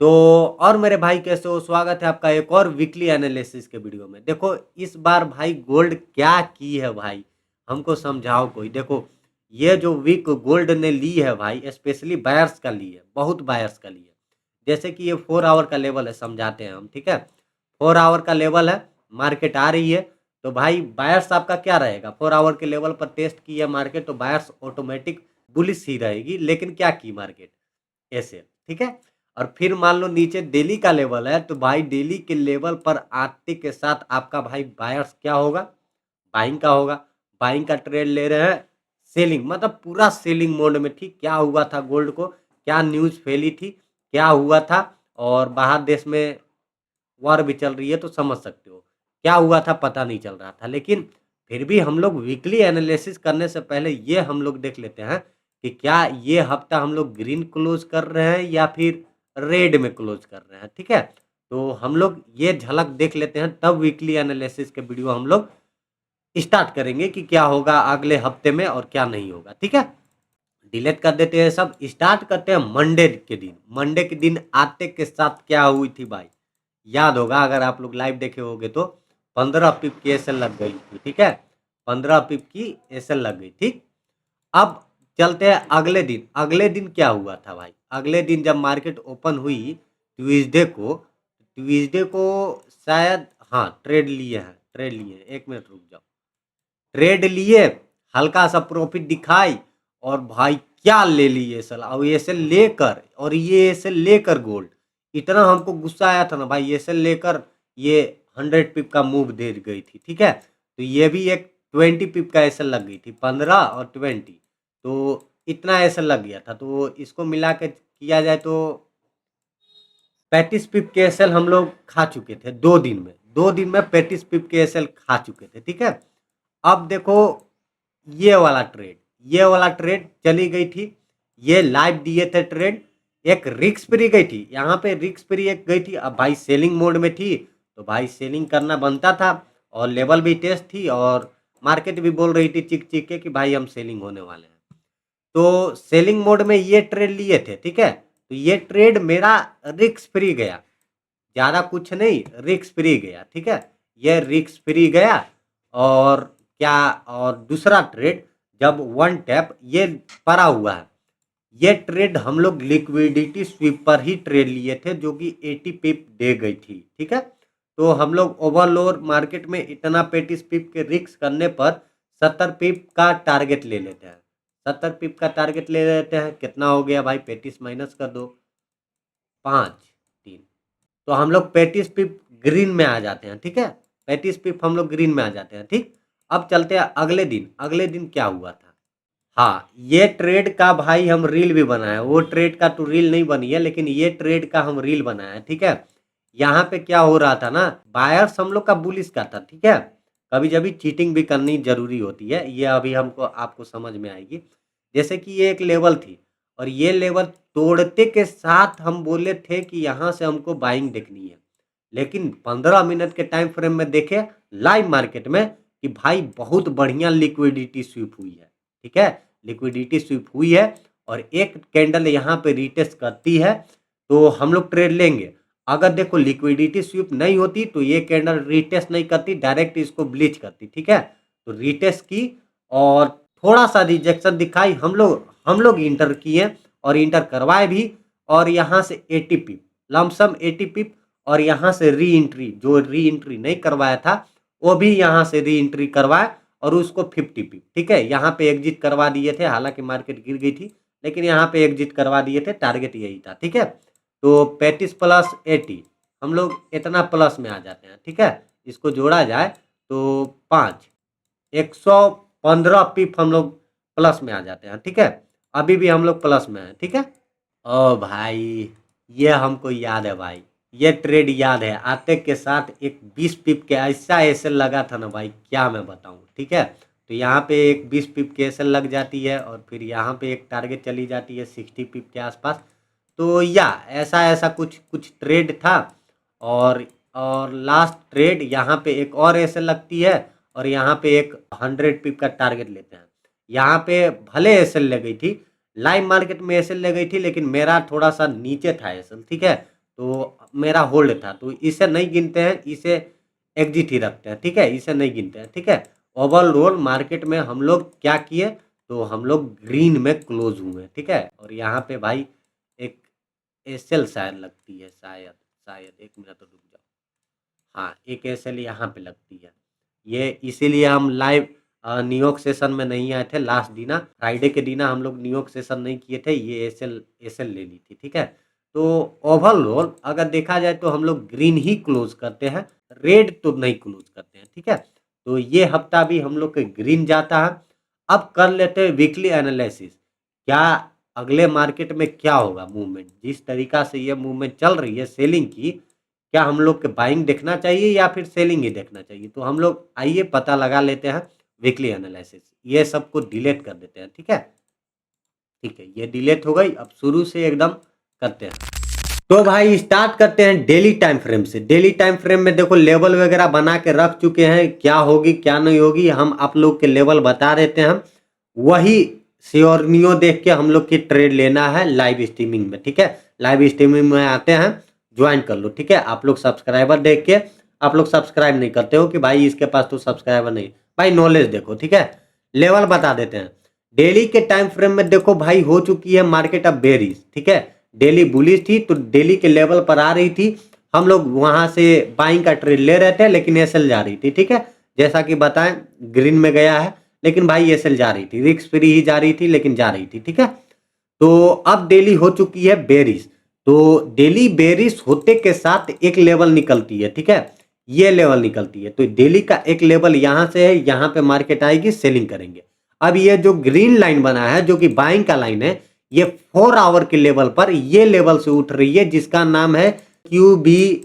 तो और मेरे भाई कैसे हो? स्वागत है आपका एक और वीकली एनालिसिस के वीडियो में। देखो इस बार भाई गोल्ड क्या की है भाई, हमको समझाओ कोई। देखो ये जो वीक गोल्ड ने ली है भाई, स्पेशली बायर्स का ली है, बहुत बायर्स का ली है। जैसे कि ये 4 आवर का लेवल है, समझाते हैं हम, ठीक है। 4 आवर का लेवल है, मार्केट आ रही है, तो भाई बायर्स आपका क्या रहेगा? 4 आवर के लेवल पर टेस्ट की है मार्केट, तो बायर्स ऑटोमेटिक बुलिश ही रहेगी। लेकिन क्या की मार्केट ऐसे, ठीक है। और फिर मान लो नीचे डेली का लेवल है, तो भाई डेली के लेवल पर आते के साथ आपका भाई बायर्स क्या होगा? बाइंग का होगा। बाइंग का ट्रेड ले रहे हैं, सेलिंग मतलब पूरा सेलिंग मोड में थी। क्या हुआ था गोल्ड को, क्या न्यूज़ फैली थी, क्या हुआ था, और बाहर देश में वॉर भी चल रही है, तो समझ सकते हो क्या हुआ था, पता नहीं चल रहा था। लेकिन फिर भी हम लोग वीकली एनालिसिस करने से पहले ये हम लोग देख लेते हैं कि क्या ये हफ्ता हम लोग ग्रीन क्लोज कर रहे हैं या फिर रेड में क्लोज कर रहे हैं, ठीक है। तो हम लोग ये झलक देख लेते हैं, तब वीकली एनालिसिस के वीडियो हम लोग स्टार्ट करेंगे कि क्या होगा अगले हफ्ते में और क्या नहीं होगा, ठीक है। डिलीट कर देते हैं सब, स्टार्ट करते हैं मंडे के दिन। मंडे के दिन आते के साथ क्या हुई थी भाई, याद होगा अगर आप लोग लाइव देखे होगे तो 15 पिप की एसएल लग गई थी, ठीक है। 15 पिप की एसएल लग गई थी। अब चलते हैं अगले दिन। अगले दिन क्या हुआ था भाई? अगले दिन जब मार्केट ओपन हुई ट्यूसडे को शायद, हाँ ट्रेड लिए हैं, ट्रेड लिए हैं, 1 मिनट रुक जाओ। ट्रेड लिए, हल्का सा प्रॉफिट दिखाई, और भाई क्या ले ली ये सल, और ये सेल लेकर, और ये सेल लेकर गोल्ड, इतना हमको गुस्सा आया था ना भाई। ये सेल लेकर ये 100 पिप का मूव दे गई थी, ठीक है। तो ये भी एक 20 पिप का एसएल लग गई थी, 15 और 20, तो इतना एसएल लग गया था। तो इसको मिला के किया जाए तो 35 पिप के एसएल हम लोग खा चुके थे 2 दिन में। 2 दिन में 35 पिप के एसएल खा चुके थे, ठीक है। अब देखो ये वाला ट्रेड, ये वाला ट्रेड चली गई थी, ये लाइव दिए थे ट्रेड। एक रिक्स फ्री गई थी, यहाँ पे रिक्स फ्री एक गई थी। अब भाई सेलिंग मोड में थी, तो भाई सेलिंग करना बनता था, और लेवल भी टेस्ट थी, और मार्केट भी बोल रही थी चिक चिक के कि भाई हम सेलिंग होने वाले हैं। तो सेलिंग मोड में ये ट्रेड लिए थे, ठीक है। तो ये ट्रेड मेरा रिक्स फ्री गया, ज़्यादा कुछ नहीं, रिक्स फ्री गया, ठीक है। ये रिक्स फ्री गया। और क्या, और दूसरा ट्रेड जब वन टैप ये पड़ा हुआ है, ये ट्रेड हम लोग लिक्विडिटी स्वीप पर ही ट्रेड लिए थे, जो कि 80 पिप दे गई थी, ठीक है। तो हम लोग ओवरलोड मार्केट में इतना 35 पिप के रिक्स करने पर 70 पिप का टारगेट ले लेते हैं। 70 पिप का टारगेट ले लेते हैं, कितना हो गया भाई? 35 माइनस कर दो, 5, 3, तो हम लोग 35 पिप ग्रीन में आ जाते हैं, ठीक है। 35 पिप हम लोग ग्रीन में आ जाते हैं, ठीक। अब चलते हैं अगले दिन। अगले दिन क्या हुआ था? हाँ, ये ट्रेड का भाई हम रील भी बनाए, वो ट्रेड का तो रील नहीं बनी है, लेकिन ये ट्रेड का हम रील बनाए, ठीक है। यहाँ पे क्या हो रहा था ना, बायर्स हम लोग का बुलिश का था, ठीक है। कभी कभी चीटिंग भी करनी जरूरी होती है, ये अभी हमको आपको समझ में आएगी। जैसे कि ये एक लेवल थी, और ये लेवल तोड़ते के साथ हम बोले थे कि यहाँ से हमको बाइंग देखनी है। लेकिन 15 मिनट के टाइम फ्रेम में देखे लाइव मार्केट में कि भाई बहुत बढ़िया लिक्विडिटी स्वीप हुई है, ठीक है। लिक्विडिटी स्वीप हुई है, और एक कैंडल यहाँ पे रिटेस्ट करती है, तो हम लोग ट्रेड लेंगे। अगर देखो लिक्विडिटी स्वीप नहीं होती तो ये कैंडल रिटेस्ट नहीं करती, डायरेक्ट इसको ब्लीच करती, ठीक है। तो रिटेस्ट की, और थोड़ा सा रिजेक्शन दिखाई, हम लोग इंटर किए, और इंटर करवाए भी। और यहाँ से 80 पिप, लमसम 80 पिप, और यहाँ से री एंट्री, जो री एंट्री नहीं करवाया था वो भी यहाँ से री एंट्री करवाए, और उसको 50 पिप, ठीक है। यहाँ पे एग्जिट करवा दिए थे, हालांकि मार्केट गिर गई थी, लेकिन यहाँ पे एग्जिट करवा दिए थे, टारगेट यही था, ठीक है। तो 35 प्लस 80, हम लोग इतना प्लस में आ जाते हैं, ठीक है। इसको जोड़ा जाए तो 5, 115 पिप हम लोग प्लस में आ जाते हैं, ठीक है। अभी भी हम लोग प्लस में हैं, ठीक है। ओ भाई, ये हमको याद है भाई, ये ट्रेड याद है। आते के साथ एक 20 पिप के ऐसा एसएल लगा था ना भाई, क्या मैं बताऊं, ठीक है। तो यहाँ पे एक 20 पिप के एसएल लग जाती है, और फिर यहाँ पे एक टारगेट चली जाती है 60 पिप के आसपास। तो या ऐसा ऐसा कुछ कुछ ट्रेड था। और लास्ट ट्रेड यहाँ पे एक और एसएल लगती है, और यहाँ पे एक 100 पिप का टारगेट लेते हैं। यहाँ पे भले एसएल ले गई थी, लाइव मार्केट में एसएल ले गई थी, लेकिन मेरा थोड़ा सा नीचे था एसएल, ठीक है। तो मेरा होल्ड था, तो इसे नहीं गिनते हैं, इसे एग्जिट ही रखते हैं, ठीक है, इसे नहीं गिनते हैं, ठीक है। ओवरऑल मार्केट में हम लोग क्या किए, तो हम लोग ग्रीन में क्लोज हुए, ठीक है। और यहाँ पे भाई एक एसएल शायद लगती है, शायद शायद 1 मिनट तो रुक जाओ, हाँ एक एसएल यहाँ पे लगती है। ये इसीलिए हम लाइव न्यूयॉर्क सेशन में नहीं आए थे लास्ट दिना, फ्राइडे के दिना हम लोग न्यूयॉर्क सेशन नहीं किए थे, ये एसएल एसएल ले ली थी, ठीक है। तो ओवरऑल अगर देखा जाए तो हम लोग ग्रीन ही क्लोज करते हैं, रेड तो नहीं क्लोज करते हैं, ठीक है। तो ये हफ्ता भी हम लोग के ग्रीन जाता है। अब कर लेते हैं वीकली एनालिसिस, क्या अगले मार्केट में क्या होगा मूवमेंट, जिस तरीका से ये मूवमेंट चल रही है सेलिंग की, क्या हम लोग के बाइंग देखना चाहिए या फिर सेलिंग ही देखना चाहिए। तो हम लोग आइए पता लगा लेते हैं वीकली एनालिसिस, ये सबको डिलीट कर देते हैं, ठीक है। ठीक है, ये डिलीट हो गई, अब शुरू से एकदम करते हैं। तो भाई स्टार्ट करते हैं डेली टाइम फ्रेम से। डेली टाइम फ्रेम में देखो लेवल वगैरह बना के रख चुके हैं, क्या होगी क्या नहीं होगी हम आप लोग के लेवल बता देते हैं, वही सियोरनियो देख के हम लोग की ट्रेड लेना है लाइव स्ट्रीमिंग में, ठीक है। लाइव स्ट्रीमिंग में आते हैं, ज्वाइन कर लो, ठीक है। आप लोग सब्सक्राइबर देख के आप लोग सब्सक्राइब नहीं करते हो कि भाई इसके पास तो सब्सक्राइबर नहीं, भाई नॉलेज देखो, ठीक है। लेवल बता देते हैं। डेली के टाइम फ्रेम में देखो भाई हो चुकी है मार्केट अब बेरिश, ठीक है। डेली बुलिश थी तो डेली के लेवल पर आ रही थी, हम लोग वहां से बाइंग का ट्रेड ले रहे थे, लेकिन एसएल जा रही थी, ठीक है। जैसा कि बताएं ग्रीन में गया है, लेकिन भाई एसएल जा रही थी, रिस्क फ्री ही जा रही थी लेकिन जा रही थी, ठीक है। तो अब डेली हो चुकी है बेरिश, तो डेली बेरिश होते के साथ एक लेवल निकलती है, ठीक है। ये लेवल निकलती है, तो डेली का एक लेवल यहाँ से है, यहाँ पे मार्केट आएगी, सेलिंग करेंगे। अब ये जो ग्रीन लाइन बना है जो कि बाइंग का लाइन है, ये 4 आवर के लेवल पर ये लेवल से उठ रही है, जिसका नाम है QBD,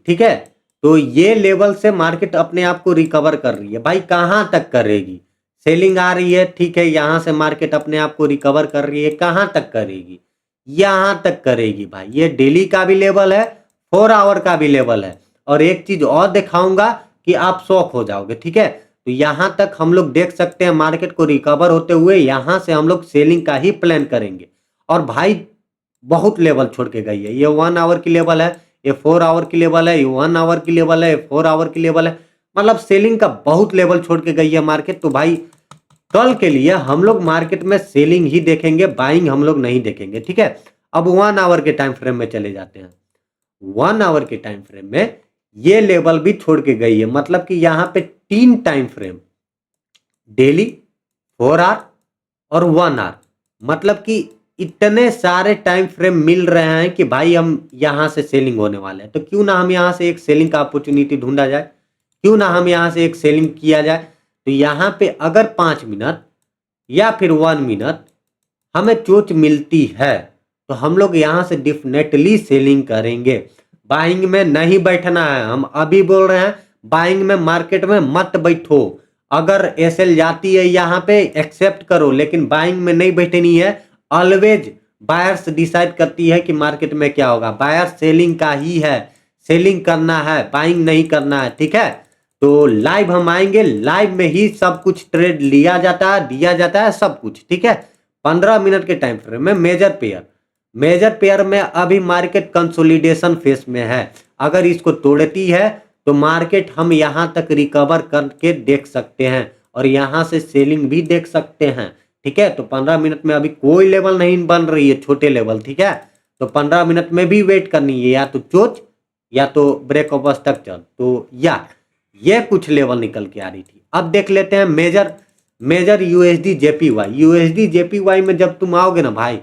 ठीक है। तो ये लेवल से मार्केट अपने आप को रिकवर कर रही है। भाई कहां तक करेगी, सेलिंग आ रही है, ठीक है, यहां से मार्केट अपने आप को रिकवर कर रही है, कहां तक करेगी, यहां तक करेगी। भाई ये डेली का भी लेवल है, 4 आवर का भी लेवल है, और एक चीज और दिखाऊंगा कि आप शॉक हो जाओगे, ठीक है। तो यहां तक हम लोग देख सकते हैं मार्केट को रिकवर होते हुए, यहां से हम लोग सेलिंग का ही प्लान करेंगे। और भाई बहुत लेवल छोड़ के गई है, ये 1 आवर की लेवल है, ये 4 आवर की लेवल है, ये 1 आवर की लेवल है, 4 आवर की लेवल है, मतलब सेलिंग का बहुत लेवल छोड़ के गई है मार्केट। तो भाई कल के लिए हम लोग मार्केट में सेलिंग ही देखेंगे, बाइंग हम लोग नहीं देखेंगे, ठीक है। अब 1 आवर के टाइम फ्रेम में चले जाते हैं। 1 आवर के टाइम फ्रेम में ये लेवल भी छोड़ के गई है, मतलब कि यहां पे 3 टाइम फ्रेम, डेली, 4 आवर और 1 आवर, मतलब कि इतने सारे टाइम फ्रेम मिल रहे हैं कि भाई हम यहां से सेलिंग होने वाले हैं। तो क्यों ना हम यहां से एक सेलिंग का अपॉर्चुनिटी ढूंढा जाए, क्यों ना हम यहां से एक सेलिंग किया जाए। तो यहां पे अगर 5 मिनट या फिर 1 मिनट हमें चोट मिलती है तो हम लोग यहां से डेफिनेटली सेलिंग करेंगे। बाइंग में नहीं बैठना है, हम अभी बोल रहे हैं बाइंग में मार्केट में मत बैठो। अगर एसएल जाती है यहाँ पे एक्सेप्ट करो, लेकिन बाइंग में नहीं बैठनी है। ऑलवेज बायर्स डिसाइड करती है कि मार्केट में क्या होगा, बायर सेलिंग का ही है, सेलिंग करना है, बाइंग नहीं करना है, ठीक है। तो लाइव हम आएंगे, लाइव में ही सब कुछ ट्रेड लिया जाता है, दिया जाता है सब कुछ, ठीक है। 15 मिनट के टाइम फ्रेम में मेजर पेयर में अभी मार्केट कंसोलिडेशन फेस में है। अगर इसको तोड़ती है तो मार्केट हम यहां तक रिकवर करके देख सकते हैं और यहां से सेलिंग भी देख सकते हैं, ठीक है। तो 15 मिनट में अभी कोई लेवल नहीं बन रही है, छोटे लेवल, ठीक है। तो 15 मिनट में भी वेट करनी है, या तो चोच या तो ब्रेक ऑफ स्ट्रक्चर, तो या ये कुछ लेवल निकल के आ रही थी। अब देख लेते हैं मेजर यूएसडी जेपीवाई में जब तुम आओगे ना भाई,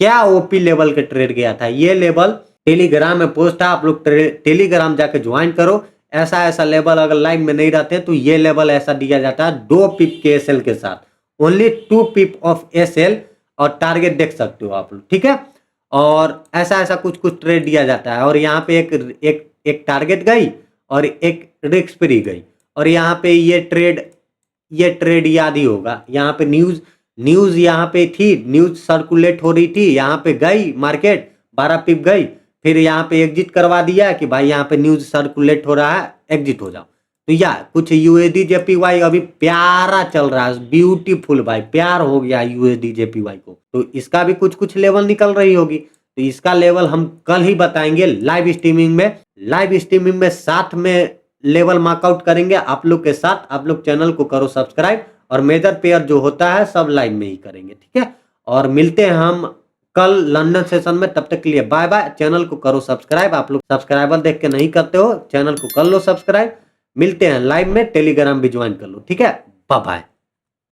क्या ओपी लेवल के ट्रेड गया था। ये लेवल टेलीग्राम में पोस्ट है, आप लोग टेलीग्राम जाके ज्वाइन करो। ऐसा लेवल अगर लाइव में नहीं रहते हैं तो ये लेवल ऐसा दिया जाता है 2 पिप के एसएल के साथ, ओनली 2 पिप ऑफ एसएल, और टारगेट देख सकते हो आप लोग, ठीक है। और ऐसा कुछ ट्रेड दिया जाता है, और यहाँ पे एक टारगेट गई और एक रिस्क फ्री गई, और यहाँ पे ये ट्रेड याद ही होगा। यहाँ पे न्यूज यहाँ पे थी, न्यूज सर्कुलेट हो रही थी, यहाँ पे गई मार्केट 12 पिप गई, फिर यहाँ पे एग्जिट करवा दिया कि भाई यहाँ पे न्यूज सर्कुलेट हो रहा है, एग्जिट हो जाओ। तो या कुछ यूएसडी जेपीवाई अभी प्यारा चल रहा है, ब्यूटीफुल भाई, प्यार हो गया यूएसडी जेपीवाई को। तो इसका भी कुछ लेवल निकल रही होगी। तो इसका लेवल हम कल ही बताएंगे लाइव स्ट्रीमिंग में। लाइव स्ट्रीमिंग में साथ में लेवल मार्कआउट करेंगे आप लोग के साथ। आप लोग चैनल को करो सब्सक्राइब, और मेजर पेयर जो होता है सब लाइव में ही करेंगे, ठीक है। और मिलते हैं हम कल लंदन सेशन में, तब तक के लिए बाय बाय। चैनल को करो सब्सक्राइब, आप लोग सब्सक्राइबर देख के नहीं करते हो, चैनल को कर लो सब्सक्राइब। मिलते हैं लाइव में, टेलीग्राम भी ज्वाइन कर लो, ठीक है। Bye bye.